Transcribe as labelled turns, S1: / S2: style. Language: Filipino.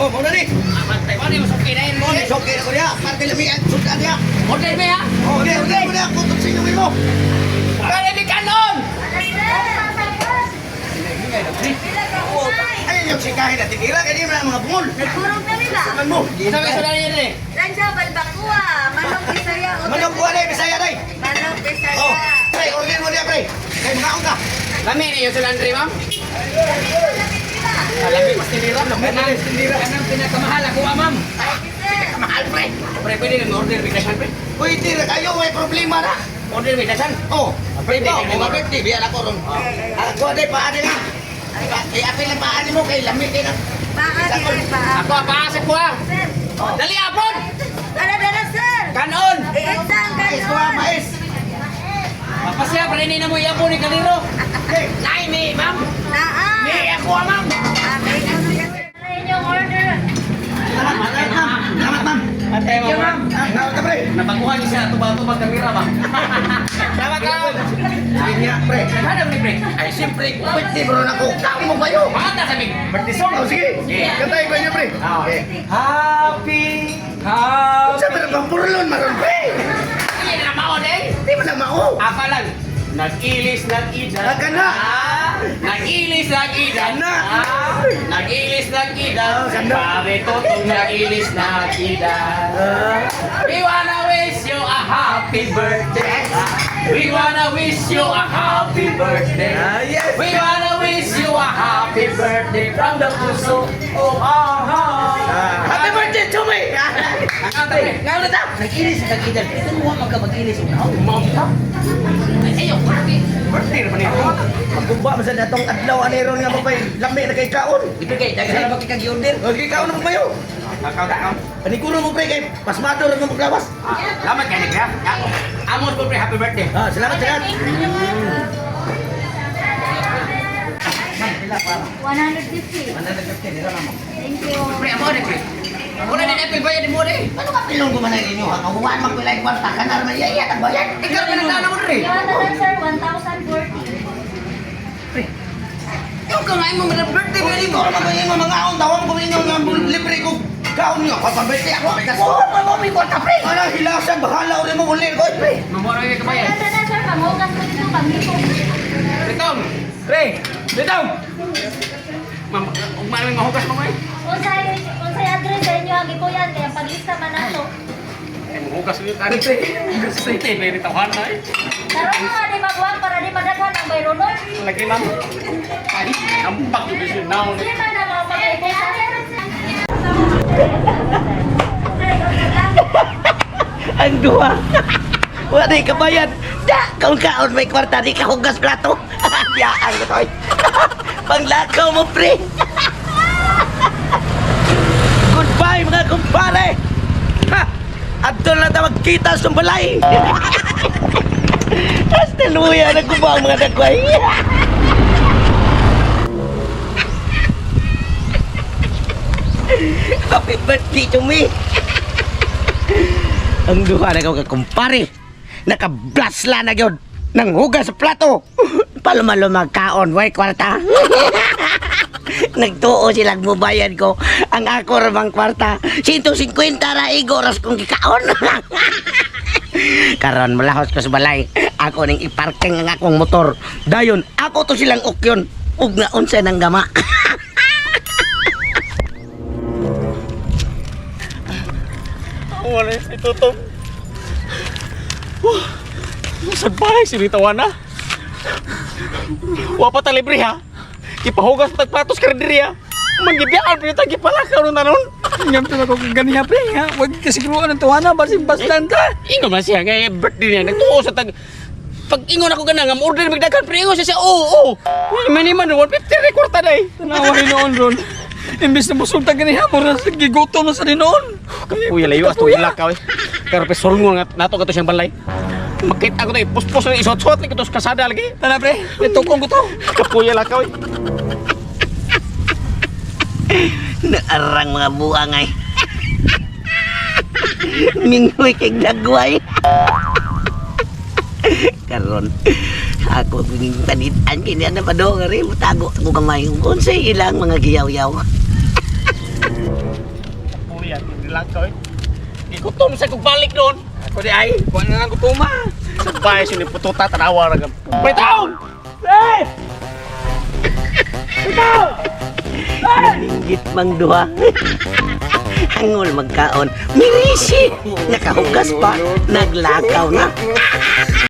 S1: Oh, muna ni.
S2: Ano yung suki na yun mo?
S1: Soke na ko niya. Parte lamian, sudan niya.
S2: Order mo ya?
S1: Oh, order mo niya. Kung sino mo.
S2: Kaya di kanon!
S1: Ay, yung sikahin na tinira. Kaya mo na mga bungol.
S3: Nagkurog na nila.
S1: Saman mo.
S2: Sabi sa rin eh.
S3: Lansa, balbakua. Manok Bisaya.
S1: Manok buwan na, Bisaya na.
S3: Manok Bisaya.
S1: Oh, pre, order mo niya, pre. Kaya makaon ka.
S2: Kami ni yung sulandri, ma'am? Alam mo, mas tinira. Anong pinakamahal ako, ma'am? Kamahal, pre. Pre, pwede kang order biglasan, pre.
S1: Pwede na kayo, may problema na.
S2: Order biglasan?
S1: Oh,
S2: Pwede,
S1: ito,
S2: pwede.
S1: mga 50, biyan ako ron. Ako, day, paano nga. Apil ang paano mo, kay lamit na.
S2: Ako, paasap ko ah.
S3: Sir.
S2: Dali, apon!
S3: Dala, sir.
S2: Kanon!
S3: Iisang
S1: Mais ko, mais.
S2: Papasya, parenin na mo iapon ni Kaliro.
S1: Hey,
S2: Nay, ni, ma'am.
S3: Naa.
S2: Ni, ako, ma'am.
S3: May inyong order.
S1: salamat, ma'am.
S2: Thank you, ma'am.
S1: Salamat ka, pre.
S2: Nabaguhan niya siya, tubang-tubang kamera, ma'am. Salamat ka.
S1: Sige nga, pre.
S2: Naghanap ni Pre.
S1: Ay, siyempre, pwede bro na ko. Kaon mo kayo.
S2: Mata sa mig. Birthday song.
S1: Oh, sige.
S2: Yeah.
S1: Kantahin ko niyo, pre.
S2: Okay.
S1: Happy. Sa mga pampurlon, maron, pre.
S2: Hindi na maon eh.
S1: Di mo na mao.
S2: Apa lang. Nag-ilis, nag-idan.
S1: Nagka na.
S2: Nag-ilis, nag-idan.
S1: Na.
S2: Nag-ilis, nag-idan.
S1: Ganda.
S2: Sabi ko itong nag-ilis, nag-idan. We wanna wish you a happy birthday. We wanna wish you a happy birthday.
S1: Yes.
S2: We wanna wish you a happy birthday from the puso of our heart.
S1: Happy birthday to me.
S2: Ngayon na ta. Nag-ilis, nag-idan. Ito mo mag-ilis. Umam ka. Ayaw, birthday naman ito.
S1: Magkumba mo sa natong adlaw aneron nga babay. Lami na kay kaon.
S2: Ibigay, daghan na ba kay order?
S1: Okay, kaon mo kayo.
S2: Kakaw.
S1: Panikulo mo pre kay pasmado rin mo maglawas.
S2: Salamat kay Nick, ha? Amos po pre, happy birthday.
S1: Ah, salamat salamat.
S3: 150. Thank you.
S2: Pre, amo rin, pre. Muna din April bayad mo rin.
S1: Ano ka pilong ko man ang inyo? Ang huwaan magpilay kwarta ka na naman iya ang bayan.
S2: Ikaw na nagdana mo rin.
S3: Yung ano lang, sir, 1,040.
S2: Ikaw ka nga mo mga birthday mo rin mo.
S1: Ikaw naman ko yung mga aon tawang ko yung mga libre ko. Kaon nyo, kapabete ako.
S2: Oo, may kwarta, pre.
S1: Ano, hilasan, bahala ulit mo ulit ko, pre.
S2: Mamura yung kabayan.
S3: Ganda na, sir. Pamugas mo dito. Pamito.
S2: Ritong! Pre! Ritong! Huwag maraming mahugas mo ngayon.
S3: Kung sa'y address sa inyo, ang ipuyan. Kaya paglista man nato.
S2: Ay, mahugas ulit tayo, pre. Hugas sa ito, may ritawan na eh.
S3: Taro nga, di magwang para di madaghan ang bayronon.
S2: Lagi lang. Ay, nampak yung vision now.
S3: Di man na mga pag-ipusan.
S1: Ang duwa. Wala na kabayan. Da, kaon may kwarta, di ka hugas plato. Biyaan ko toy. Panglakaw mo, pre. Goodbye, mga kumpare. Ha! Adto na ta magkita sa balay. Hasta luya na kubang mga dagway. Happy birthday to me. Ang duha na ka kumpare. Nakablasla na gyud nang hugas sa plato. Palumalo magkaon, way kwarta. Nagtuo silang mubayan ko. Ang ako ramang kwarta. 150 ra igoras kong gikaon. Karon malahos ko sa balay. Ako ning iparking ang akong motor. Dayon, ako to silang ukyon. Ug nga unsa nang gama.
S2: Wala si Tutong. Sa bahay, sinitawan na. Wapa ta libre ha. Ipahugas sa tagplatos ka rin diri ha. Manggibiyaan, pero tagi pala ka rin na nun.
S4: Ingam to ako ganiya pre ha. Wag kasi kruan ang tuwana basin bastan ka.
S2: Ingo man siya, nga birthday niya. Nagtuo sa tag... Pag ingon ako ganang, ang order magdagan, pero ingon siya, oo. Maniman, 150 record na eh.
S4: Tanawa ni noon ron. Imbes na musulta ganiya mo na gigutom na sa dinoon.
S2: Kuya, layo, as to ilakaw eh. Pero pesorong nga, nato ka to siyang balay. Makita ko to eh, puspos na isot-sot, ito sa kasada lagi.
S4: Tana pre, itukong ko to.
S2: Kapuya lakaw eh.
S1: Naarang mga buang ay. Mingoy kay dagway. Karon ako kung tanitan kini na padong rin mutago ko kamay unsay ilang mga giyaw-yaw.
S2: Puyan, hindi lang ko eh. Igutom sa kugbalik doon. Ako di ay.
S4: Kuha na lang gutuma.
S2: Sa bahay sini pututa tanawa ra gam. Bitaw! Eh! Bitaw!
S1: Linggit mang duha. Hangol magkaon. Mirisi! Nakahugas pa. Naglakaw na.